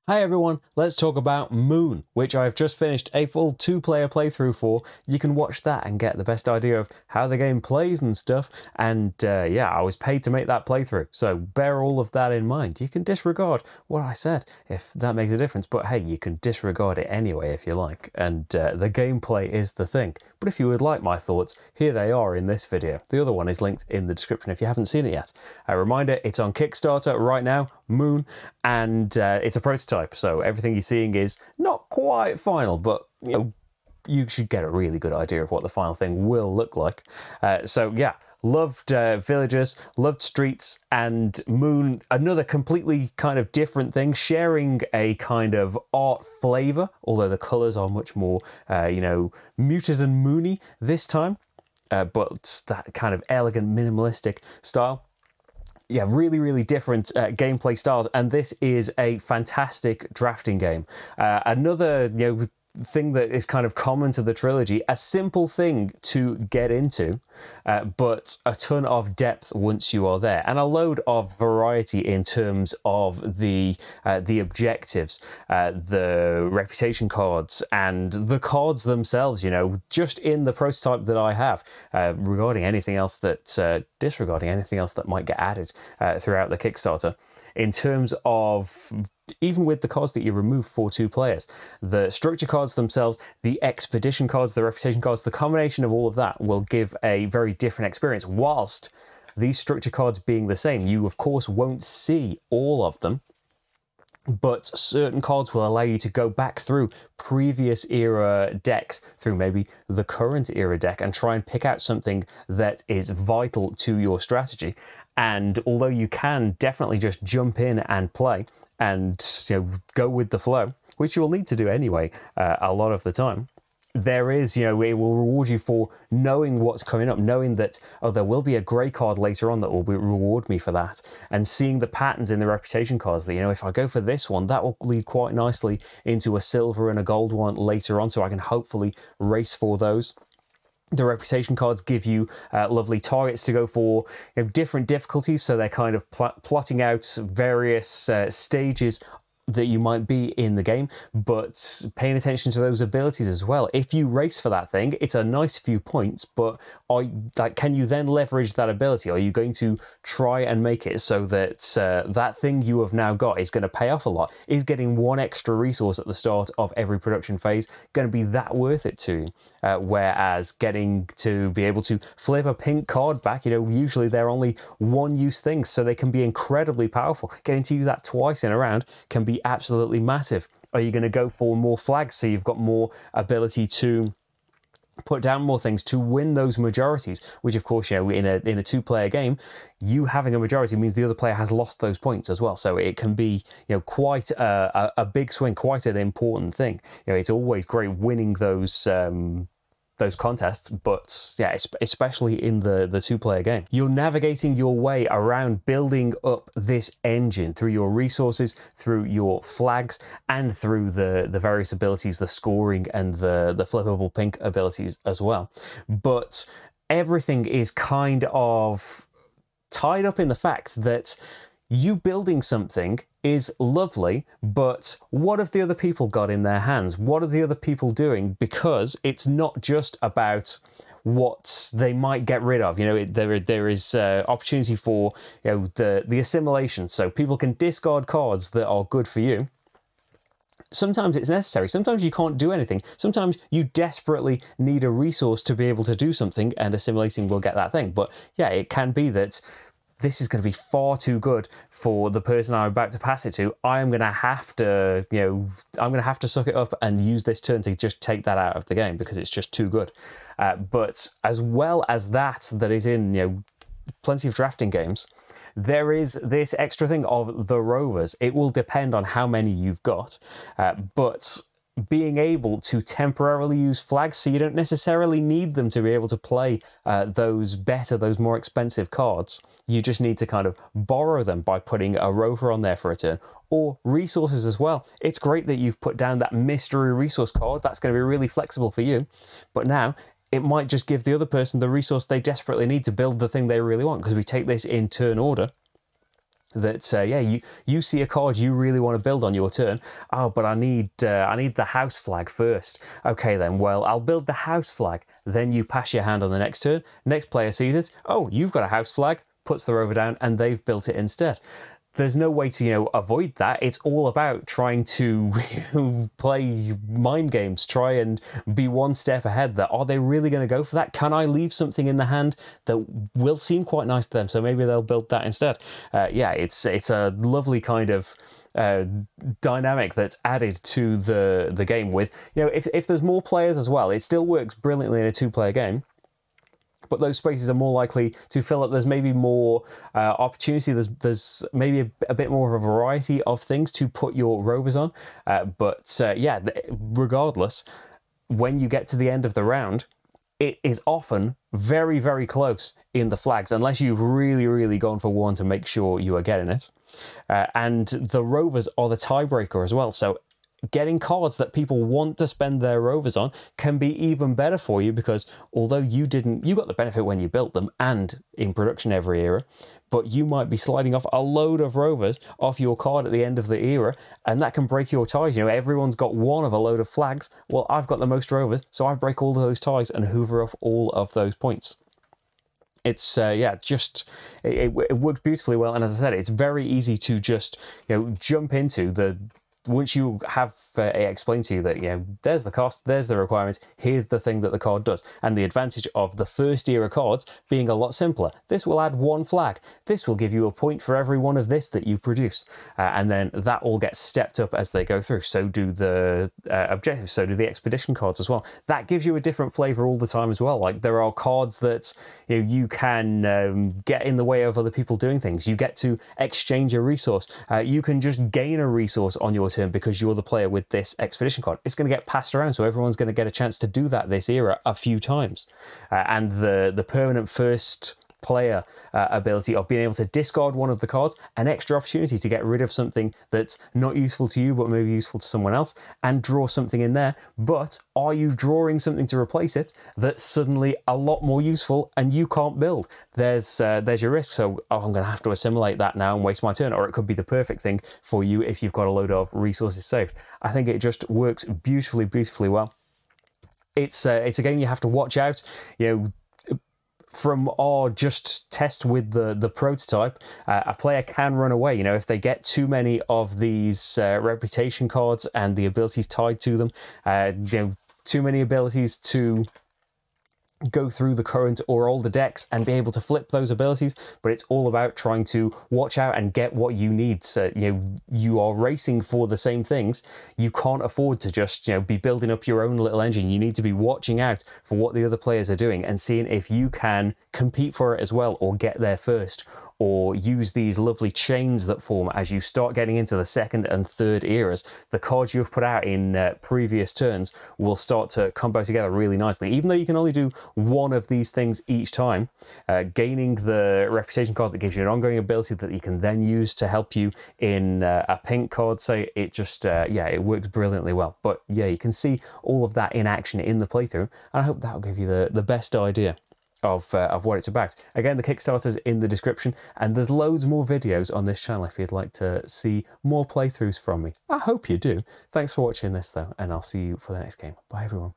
Hi everyone, let's talk about Moon, which I've just finished a full 2-player playthrough for. You can watch that and get the best idea of how the game plays and stuff. And yeah, I was paid to make that playthrough, so bear all of that in mind. You can disregard what I said if that makes a difference, but hey, you can disregard it anyway if you like. And the gameplay is the thing. But if you would like my thoughts, here they are in this video. The other one is linked in the description if you haven't seen it yet. A reminder, it's on Kickstarter right now, Moon, and it's a prototype, so everything you're seeing is not quite final, but you should get a really good idea of what the final thing will look like. So yeah, loved villagers, loved streets, and Moon, another completely kind of different thing, sharing a kind of art flavor, although the colors are much more muted and moony this time, but that kind of elegant minimalistic style. Yeah, really different gameplay styles, and this is a fantastic drafting game. Another thing that is kind of common to the trilogy, a simple thing to get into, but a ton of depth once you are there, and a load of variety in terms of the objectives, the reputation cards, and the cards themselves. Just in the prototype that I have, regarding anything else that disregarding anything else that might get added throughout the Kickstarter. In terms of, even with the cards that you remove for 2 players, the structure cards themselves, the expedition cards, the reputation cards, the combination of all of that will give a very different experience. Whilst these structure cards being the same, you of course won't see all of them, but certain cards will allow you to go back through previous era decks, through maybe the current era deck, and try and pick out something that is vital to your strategy. And although you can definitely just jump in and play and go with the flow, which you will need to do anyway a lot of the time, there is, it will reward you for knowing what's coming up, knowing that, oh, there will be a grey card later on that will reward me for that, and seeing the patterns in the reputation cards that, if I go for this one, that will lead quite nicely into a silver and a gold one later on, so I can hopefully race for those. The reputation cards give you lovely targets to go for, different difficulties, so they're kind of plotting out various stages that you might be in the game, but paying attention to those abilities as well. If you race for that thing, it's a nice few points, but can you then leverage that ability? Are you going to try and make it so that that thing you have now got is going to pay off a lot? Is getting 1 extra resource at the start of every production phase going to be that worth it to you? Whereas getting to be able to flip a pink card back, usually they're only 1-use things, so they can be incredibly powerful. Getting to use that twice in a round can be absolutely massive. Are you going to go for more flags so you've got more ability to put down more things to win those majorities, which of course, in a 2-player game, you having a majority means the other player has lost those points as well. So it can be, quite a big swing, quite an important thing. It's always great winning those contests, but yeah, especially in the 2-player game. You're navigating your way around building up this engine through your resources, through your flags, and through the various abilities, the scoring and the flippable pink abilities as well. But everything is kind of tied up in the fact that you building something is lovely, but what have the other people got in their hands? What are the other people doing? Because it's not just about what they might get rid of. There is opportunity for the assimilation, so people can discard cards that are good for you. Sometimes it's necessary. Sometimes you can't do anything. Sometimes you desperately need a resource to be able to do something, and assimilating will get that thing. But yeah, it can be that this is going to be far too good for the person I'm about to pass it to. I'm going to have to, I'm going to have to suck it up and use this turn to just take that out of the game because it's just too good. But as well as that is in, plenty of drafting games, there is this extra thing of the rovers. It will depend on how many you've got, but being able to temporarily use flags, so you don't necessarily need them to be able to play those more expensive cards. You just need to kind of borrow them by putting a rover on there for a turn, or resources as well. It's great that you've put down that mystery resource card. That's going to be really flexible for you, but now it might just give the other person the resource they desperately need to build the thing they really want, because we take this in turn order. that yeah, you see a card you really want to build on your turn. Oh, but I need the house flag first. Okay then, well, I'll build the house flag. Then you pass your hand on the next turn. Next player sees it. Oh, you've got a house flag. Puts the rover down, and they've built it instead. There's no way to, avoid that. It's all about trying to play mind games, try and be one step ahead. That are they really going to go for that? Can I leave something in the hand that will seem quite nice to them? So maybe they'll build that instead. Yeah, it's a lovely kind of dynamic that's added to the game with, if there's more players as well, it still works brilliantly in a 2-player game. But those spaces are more likely to fill up. There's maybe more opportunity. There's maybe a bit more of a variety of things to put your rovers on. Yeah, regardless, when you get to the end of the round, it is often very, very close in the flags, unless you've really, really gone for one to make sure you are getting it. And the rovers are the tiebreaker as well. So getting cards that people want to spend their rovers on can be even better for you, because although you got the benefit when you built them and in production every era, but you might be sliding off a load of rovers off your card at the end of the era, and that can break your ties. Everyone's got one of a load of flags. Well, I've got the most rovers, so I break all of those ties and hoover up all of those points. It's yeah, just it works beautifully well, and as I said, it's very easy to just jump into the. Once you have explained to you that, there's the cost, there's the requirements, here's the thing that the card does. And the advantage of the first era cards being a lot simpler. This will add one flag. This will give you a point for every one of this that you produce. And then that all gets stepped up as they go through. So do the objectives, so do the expedition cards as well. That gives you a different flavor all the time as well. Like, there are cards that you can get in the way of other people doing things. You get to exchange a resource. You can just gain a resource on your turn because you're the player with this expedition card. It's going to get passed around, so everyone's going to get a chance to do that this era a few times. And the permanent first player ability of being able to discard one of the cards, an extra opportunity to get rid of something that's not useful to you but maybe useful to someone else, and draw something in there. But are you drawing something to replace it that's suddenly a lot more useful and you can't build? There's your risk. So I'm going to have to assimilate that now and waste my turn, or it could be the perfect thing for you if you've got a load of resources saved. I think it just works beautifully, beautifully well. It's a game you have to watch out. From our just test with the prototype, a player can run away. If they get too many of these reputation cards and the abilities tied to them, too many abilities to go through the current or older decks and be able to flip those abilities. But it's all about trying to watch out and get what you need. So you are racing for the same things. You can't afford to just be building up your own little engine. You need to be watching out for what the other players are doing and seeing if you can compete for it as well, or get there first, or use these lovely chains that form as you start getting into the second and third eras. The cards you've put out in previous turns will start to combo together really nicely. Even though you can only do one of these things each time, gaining the reputation card that gives you an ongoing ability that you can then use to help you in a pink card, say, it just, yeah, it works brilliantly well. But yeah, you can see all of that in action in the playthrough, and I hope that'll give you the best idea of what it's about. Again, the Kickstarter's in the description, and there's loads more videos on this channel if you'd like to see more playthroughs from me. I hope you do. Thanks for watching this though, and I'll see you for the next game. Bye everyone.